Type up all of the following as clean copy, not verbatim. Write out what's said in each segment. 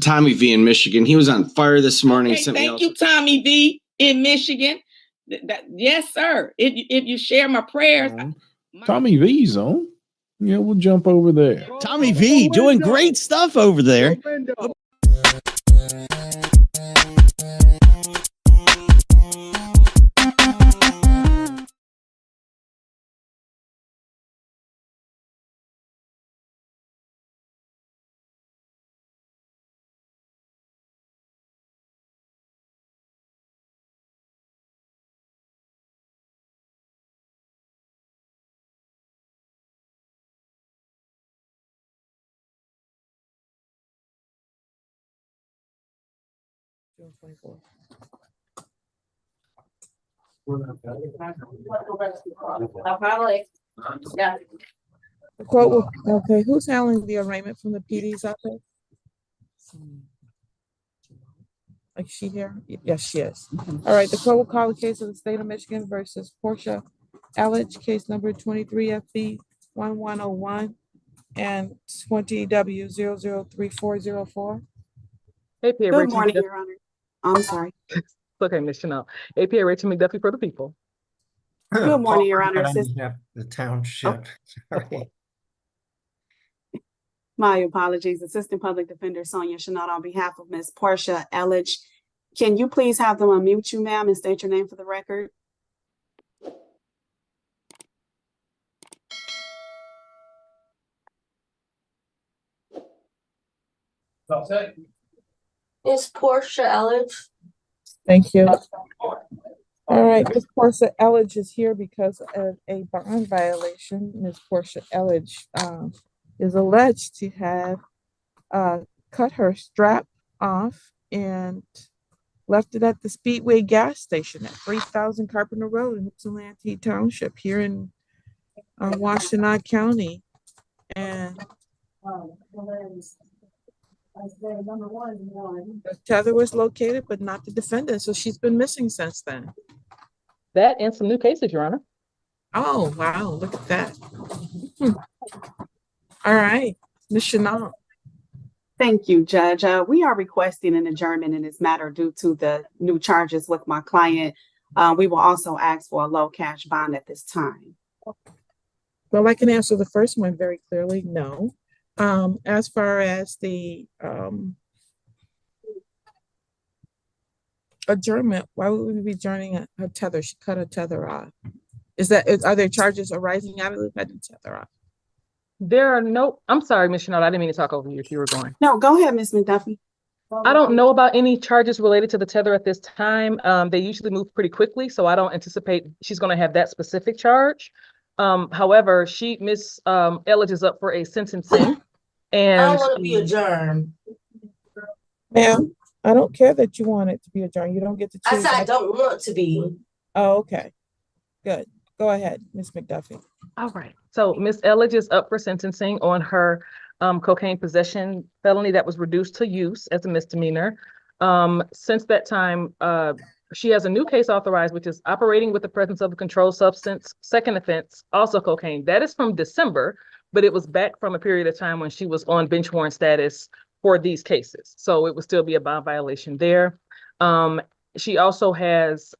Tommy V in Michigan. He was on fire this morning. Okay, thank you, Tommy V in Michigan. Yes, sir. If you share my prayers. Tommy V's on. Yeah, we'll jump over there. Tommy V doing great stuff over there. Yeah. Okay, who's handling the arraignment from the PD's office? Like she here? Yes, she is. All right, the court will call the case of the state of Michigan versus Porsha Elledge, case number 23 FB 1101 and 20 W 003404. Good morning, Your Honor. I'm sorry. Okay, Ms. Chanel. APA Rachel McDuffie for the people. Good morning, Your Honor. The township. Sorry. My apologies. Assistant Public Defender Sonia Chanel on behalf of Ms. Porsha Elledge. Can you please have them unmute you, ma'am, and state your name for the record? Ms. Porsha Elledge. Thank you. All right, Ms. Porsha Elledge is here because of a bond violation. Ms. Porsha Elledge is alleged to have cut her strap off and left it at the Speedway gas station at 3000 Carpenter Road in Ypsilanti Township here in Washtenaw County. And the tether was located, but not the defendant. So she's been missing since then. That and some new cases, Your Honor. Oh, wow. Look at that. All right. Ms. Chanel. Thank you, Judge. We are requesting an adjournment in this matter due to the new charges with my client. We will also ask for a low cash bond at this time. Well, I can answer the first one very clearly, no. As far as the adjournment, why would we be adjourning a tether? She cut a tether off. Are there charges arising out of the tether off? There are no, I'm sorry, Ms. Chanel, I didn't mean to talk over you if you were going. No, go ahead, Ms. McDuffie. I don't know about any charges related to the tether at this time. They usually move pretty quickly, so I don't anticipate she's going to have that specific charge. However, Ms. Elledge is up for a sentencing. And I want to be adjourned. Ma'am, I don't care that you want it to be adjourned. You don't get to choose. I said I don't want to be. Oh, okay. Good. Go ahead, Ms. McDuffie. All right. So Ms. Elledge is up for sentencing on her cocaine possession felony that was reduced to use as a misdemeanor. Since that time, she has a new case authorized, which is operating with the presence of a controlled substance, second offense, also cocaine. That is from December, but it was back from a period of time when she was on bench warrant status for these cases. So it would still be a bond violation there. She also has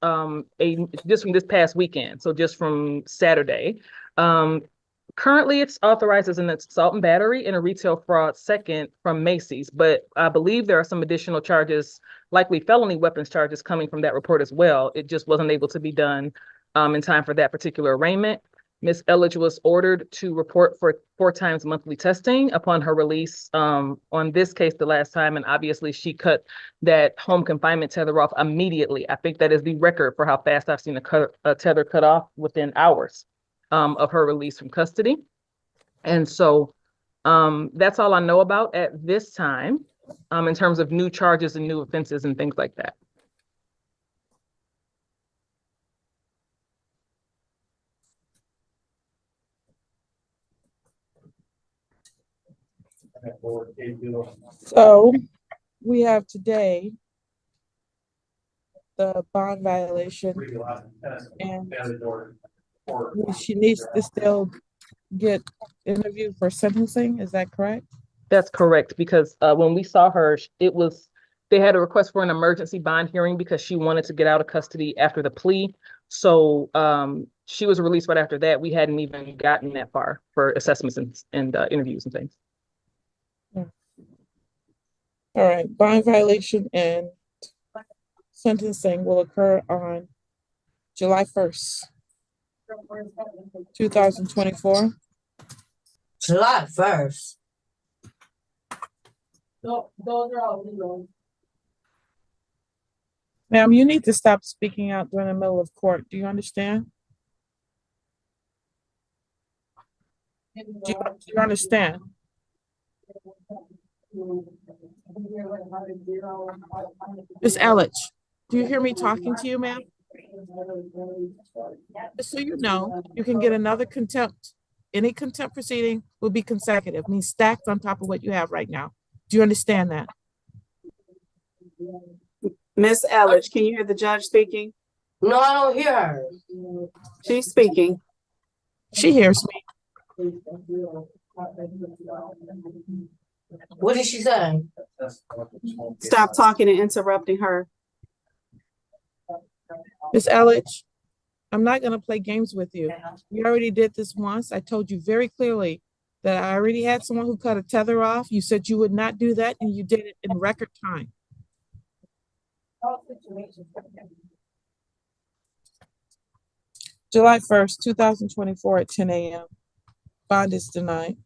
just from this past weekend, so just from Saturday. Currently, it's authorized as an assault and battery and a retail fraud second from Macy's, but I believe there are some additional charges, likely felony weapons charges coming from that report as well. It just wasn't able to be done in time for that particular arraignment. Ms. Elledge was ordered to report for 4 times monthly testing upon her release on this case the last time, and obviously she cut that home confinement tether off immediately. I think that is the record for how fast I've seen a tether cut off within hours of her release from custody. And so that's all I know about at this time in terms of new charges and new offenses and things like that. So we have today the bond violation, and she needs to still get interviewed for sentencing. Is that correct? That's correct, because when we saw her, they had a request for an emergency bond hearing because she wanted to get out of custody after the plea. So she was released right after that. We hadn't even gotten that far for assessments and interviews and things. All right, bond violation and sentencing will occur on July 1st, 2024. July 1st. Ma'am, you need to stop speaking out during the middle of court. Do you understand? Do you understand? Miss Elledge, do you hear me talking to you, ma'am? Just so you know, you can get another contempt. Any contempt proceeding will be consecutive, means stacked on top of what you have right now. Do you understand that? Miss Elledge, can you hear the judge speaking? No, I don't hear her. She's speaking. She hears me. What did she say? Stop talking and interrupting her. Miss Elledge, I'm not going to play games with you. You already did this once. I told you very clearly that I already had someone who cut a tether off. You said you would not do that, and you did it in record time. July 1st, 2024 at 10 a.m. Bond is denied.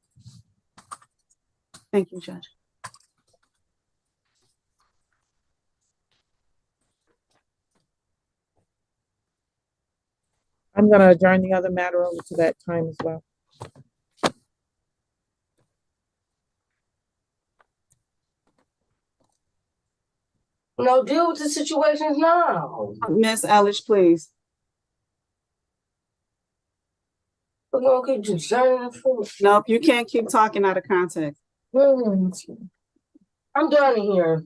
Thank you, Judge. I'm going to adjourn the other matter over to that time as well. No, deal with the situations now. Miss Elledge, please. We're gonna keep just turning the foot. Nope, you can't keep talking out of context. I'm done here.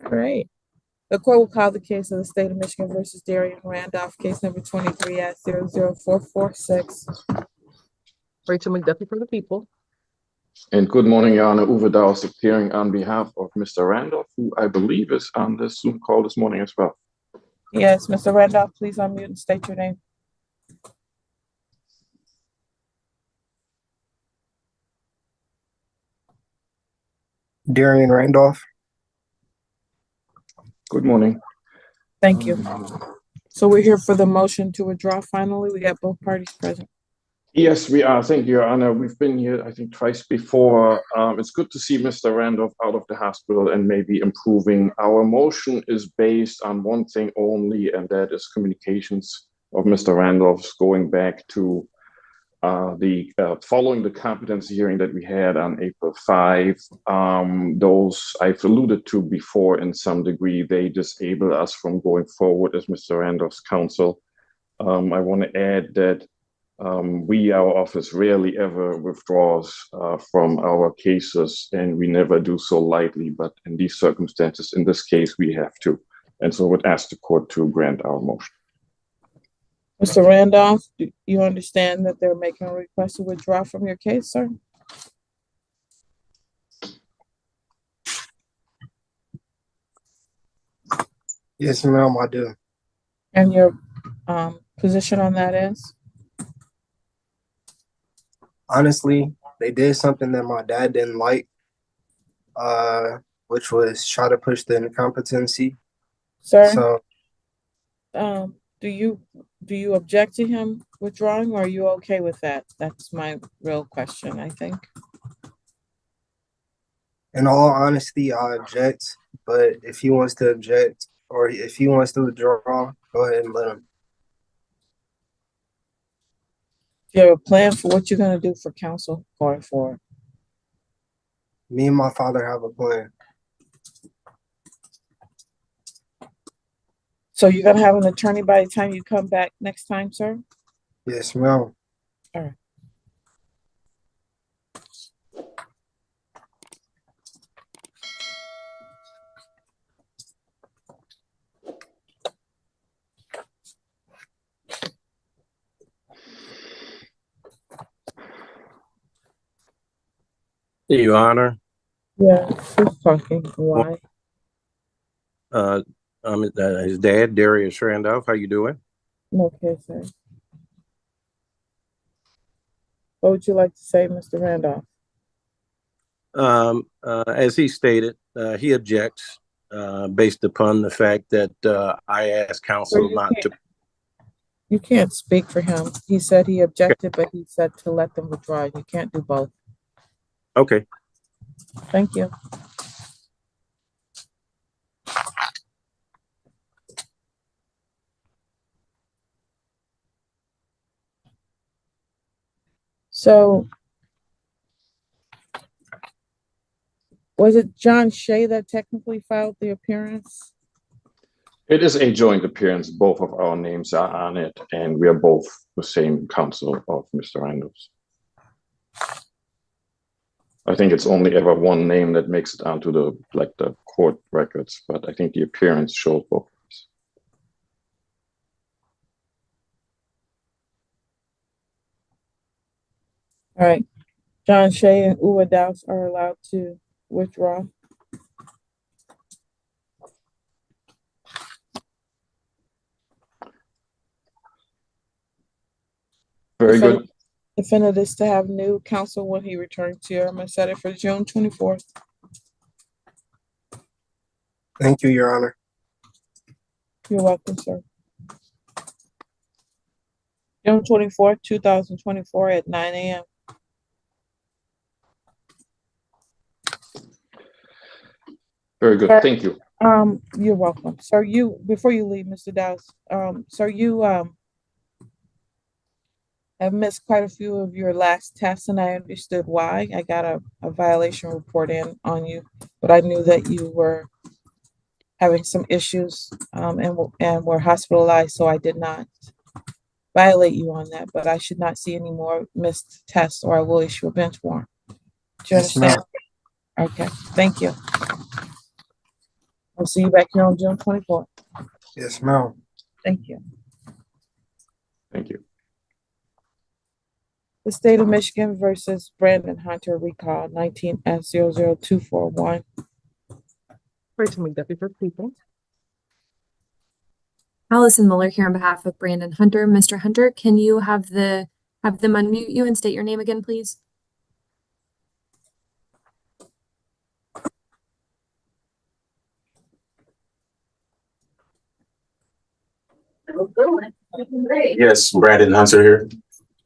All right. The court will call the case of the state of Michigan versus Darian Randolph, case number 23-00446. Rachel McDuffie for the people. And good morning, Your Honor. Uwe Daus appearing on behalf of Mr. Randolph, who I believe is on this Zoom call this morning as well. Yes, Mr. Randolph, please unmute and state your name. Darian Randolph. Good morning. Thank you. So we're here for the motion to withdraw finally. We got both parties present. Yes, we are. Thank you, Your Honor. We've been here, I think, twice before. It's good to see Mr. Randolph out of the hospital and maybe improving. Our motion is based on one thing only, and that is communications of Mr. Randolph's going back to following the competency hearing that we had on April 5. Those I've alluded to before in some degree, they disable us from going forward as Mr. Randolph's counsel. I want to add that our office rarely ever withdraws from our cases, and we never do so lightly, but in these circumstances, in this case, we have to. And so I would ask the court to grant our motion. Mr. Randolph, do you understand that they're making a request to withdraw from your case, sir? Yes, ma'am, I do. And your position on that is? Honestly, they did something that my dad didn't like, which was try to push the incompetency. Sir, So, do you object to him withdrawing, or are you okay with that? That's my real question, I think. in all honesty, I object. But if he wants to object, or if he wants to withdraw, go ahead and let him. Do you have a plan for what you're going to do for counsel going forward? Me and my father have a plan. So you're going to have an attorney by the time you come back next time, sir? Yes, ma'am. All right. Your Honor, Yeah, who's talking? Why? his dad, Darius Randolph. How you doing? Okay, sir. What would you like to say, Mr. Randolph? As he stated, he objects based upon the fact that I asked Sir, counsel not to. you can't speak for him. He said he objected, but he said to let them withdraw. You can't do both. Okay. Thank you. So, was it John Shea that technically filed the appearance? It is a joint appearance. Both of our names are on it, and we are both the same counsel of Mr. Randolph's. I think it's only ever one name that makes it onto the court records, but I think the appearance shows both of us. All right. John Shea and Uwe Douse are allowed to withdraw. Very good. Defendant is to have new counsel when he returns here. I'm gonna set it for June 24th. Thank you, Your Honor. You're welcome, sir. June 24th, 2024 at 9 a.m. Very good. Thank you. You're welcome. Sir, before you leave, Mr. Douse, sir, you have missed quite a few of your last tests, and I understood why. I got a violation report in on you, but I knew that you were having some issues and were hospitalized, so I did not violate you on that, but I should not see any more missed tests or I will issue a bench warrant. Do you Yes, ma'am. understand? Okay, thank you. I'll see you back here on June 24th. Yes, ma'am. Thank you. Thank you. The state of Michigan versus Brandon Hunter recall 19S00241. Rachel McDuffie for people. Allison Muller here on behalf of Brandon Hunter. Mr. Hunter, can you have them unmute you and state your name again, please? Yes, Brandon Hunter here.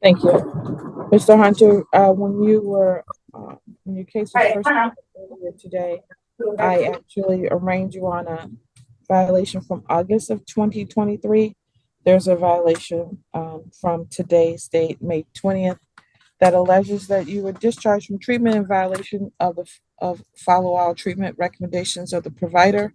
Thank you. Mr. Hunter, when your case was first earlier today, I actually arraigned you on a violation from August of 2023. There's a violation from today's date, May 20th, that alleges that you were discharged from treatment in violation of follow-all treatment recommendations of the provider,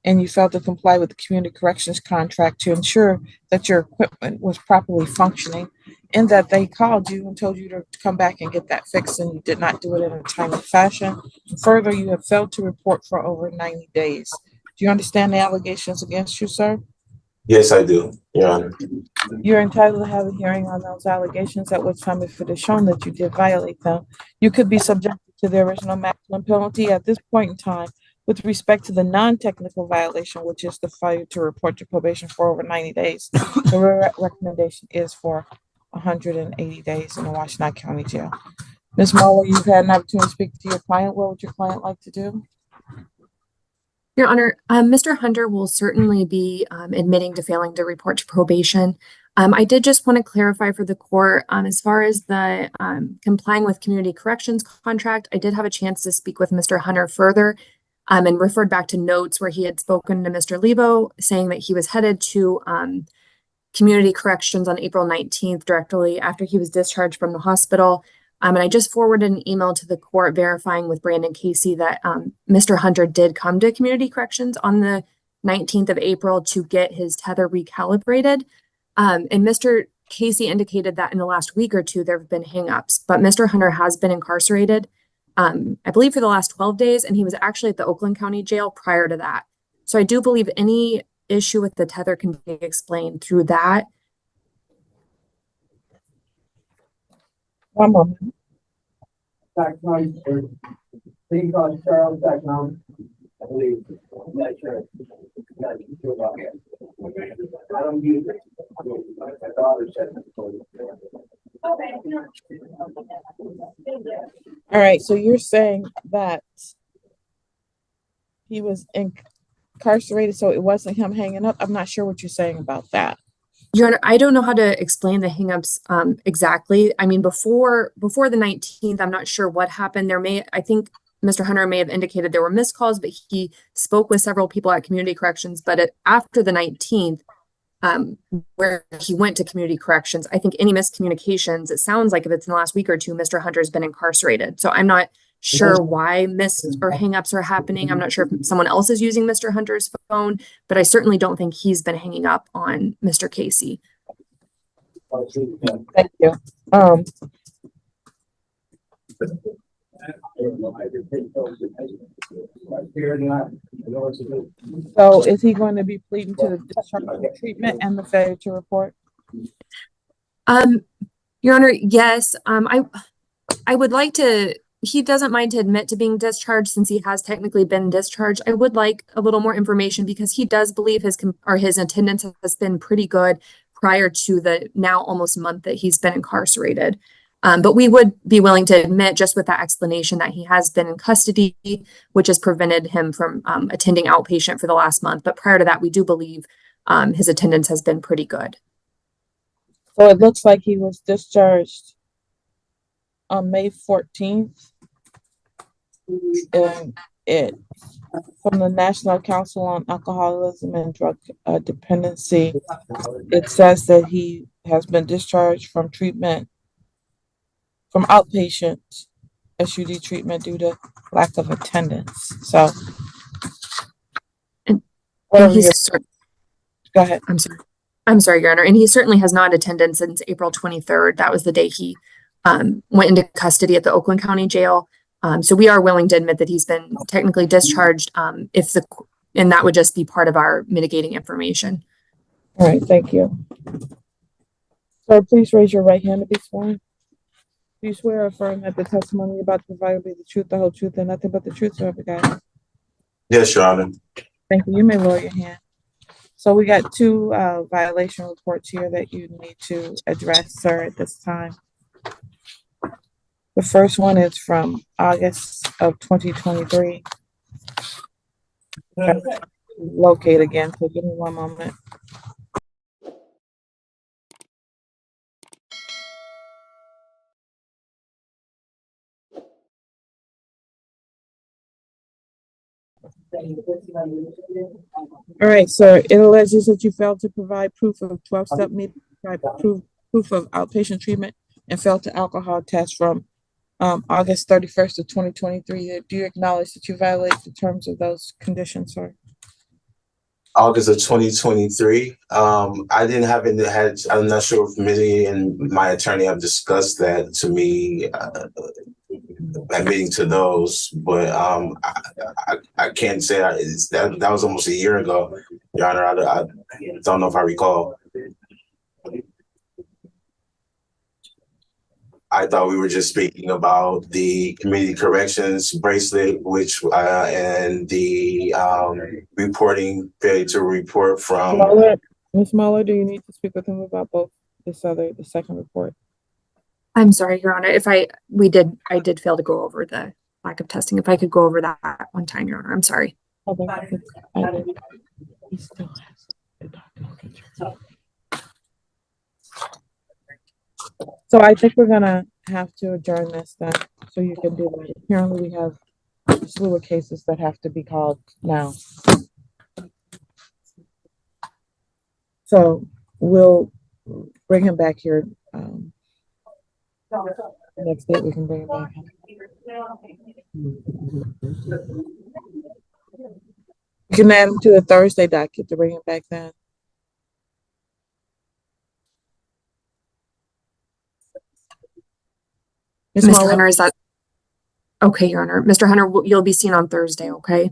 and you failed to comply with the community corrections contract to ensure that your equipment was properly functioning, and that they called you and told you to come back and get that fixed, and you did not do it in a timely fashion. Further, you have failed to report for over 90 days. Do you understand the allegations against you, sir? Yes, I do, Your Honor. You're entitled to have a hearing on those allegations, at which time, if it is shown that you did violate them, you could be subjected to the original maximum penalty. At this point in time, with respect to the non-technical violation, which is the failure to report your probation for over 90 days, the recommendation is for 180 days in the Washtenaw County Jail. Ms. Muller, you've had an opportunity to speak to your client. What would your client like to do? Your Honor, Mr. Hunter will certainly be admitting to failing to report to probation. I did just want to clarify for the court, as far as the complying with community corrections contract, I did have a chance to speak with Mr. Hunter further and referred back to notes where he had spoken to Mr. Lebo, saying that he was headed to community corrections on April 19th, directly after he was discharged from the hospital. And I just forwarded an email to the court verifying with Brandon Casey that Mr. Hunter did come to community corrections on the 19th of April to get his tether recalibrated. And Mr. Casey indicated that in the last week or two, there have been hangups, but Mr. Hunter has been incarcerated, I believe for the last 12 days, and he was actually at the Oakland County Jail prior to that. So I do believe any issue with the tether can be explained through that. One moment. All right, so you're saying that he was incarcerated, so it wasn't him hanging up? I'm not sure what you're saying about that. Your Honor, I don't know how to explain the hangups exactly. I mean, before the 19th, I'm not sure what happened. I think Mr. Hunter may have indicated there were missed calls, but he spoke with several people at community corrections. But after the 19th, where he went to community corrections, I think any miscommunications, it sounds like if it's in the last week or two, Mr. Hunter's been incarcerated. So I'm not sure why missed or hangups are happening. I'm not sure if someone else is using Mr. Hunter's phone, but I certainly don't think he's been hanging up on Mr. Casey. Thank you. So is he going to be pleading to the discharge of treatment and the failure to report? Your Honor, yes. I would like to, he doesn't mind to admit to being discharged since he has technically been discharged. I would like a little more information because he does believe his attendance has been pretty good prior to the now almost month that he's been incarcerated. But we would be willing to admit, just with that explanation, that he has been in custody, which has prevented him from attending outpatient for the last month. But prior to that, we do believe his attendance has been pretty good. So it looks like he was discharged on May 14th. And from the National Council on Alcoholism and Drug Dependency, it says that he has been discharged from treatment, from outpatient SUD treatment due to lack of attendance. So, and go ahead. I'm sorry, Your Honor. And he certainly has not attended since April 23rd. That was the day he went into custody at the Oakland County Jail. So we are willing to admit that he's been technically discharged and that would just be part of our mitigating information. All right, thank you. Sir, please raise your right hand to be sworn. Do you swear or affirm that the testimony you're about to provide will be the truth, the whole truth, and nothing but the truth, so help you God? Yes, Your Honor. Thank you. You may lower your hand. So we got two violation reports here that you need to address, sir, at this time. The first one is from August of 2023. Locate again, so give me one moment. All right, sir. It alleges that you failed to provide proof of 12-step meeting, proof of outpatient treatment, and failed to alcohol test from August 31st of 2023. Do you acknowledge that you violate the terms of those conditions, sir? August of 2023. I didn't have it. I'm not sure if me and my attorney have discussed that to me, admitting to those, but I can't say that was almost a year ago, Your Honor. I don't know if I recall. I thought we were just speaking about the community corrections bracelet, which and the reporting failure to report from. Ms. Mueller, do you need to speak with him about both the second report? I'm sorry, Your Honor. I did fail to go over the lack of testing. If I could go over that one time, Your Honor, I'm sorry. Okay. So I think we're gonna have to adjourn this then, so you can do that. Apparently we have a slew of cases that have to be called now. So we'll bring him back here. Next date we can bring him back. You can add him to the Thursday docket to bring him back then. Mr. Hunter, is that okay, Your Honor? Mr. Hunter, you'll be seen on Thursday, okay?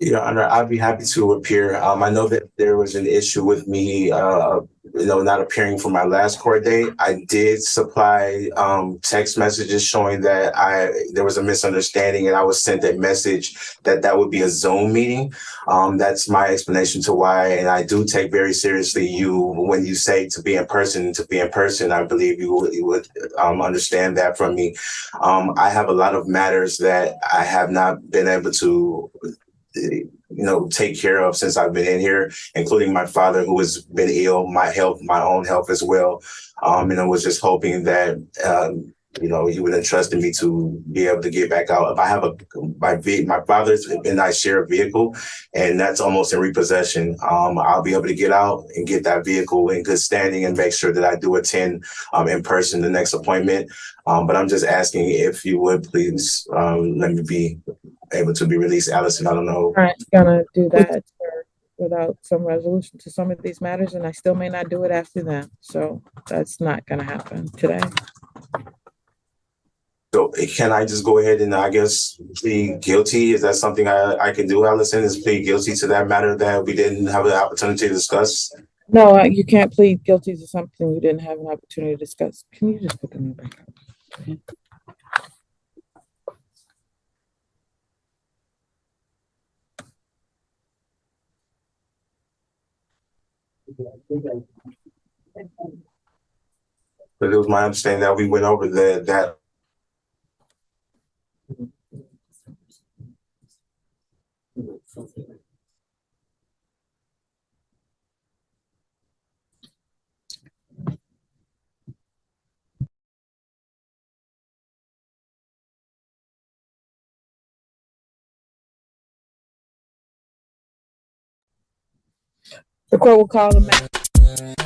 Your Honor, I'd be happy to appear. I know that there was an issue with me not appearing for my last court date. I did supply text messages showing that there was a misunderstanding, and I was sent a message that would be a Zoom meeting. That's my explanation to why, and I do take very seriously when you say to be in person. I believe you would understand that from me. I have a lot of matters that I have not been able to take care of since I've been in here, including my father, who has been ill, my own health as well. And I was just hoping that, you would entrust me to be able to get back out. If I have my father's and I share a vehicle, and that's almost in repossession. I'll be able to get out and get that vehicle in good standing and make sure that I do attend in person the next appointment. But I'm just asking if you would please let me be able to be released. Allison, I don't know. I'm not gonna do that without some resolution to some of these matters, and I still may not do it after that. So that's not gonna happen today. So can I just go ahead and I guess plead guilty? Is that something I can do, Allison? Is plead guilty to that matter that we didn't have the opportunity to discuss? No, you can't plead guilty to something you didn't have an opportunity to discuss. Can you just put them back up? But it was my understanding that we went over that. The court will call the matter.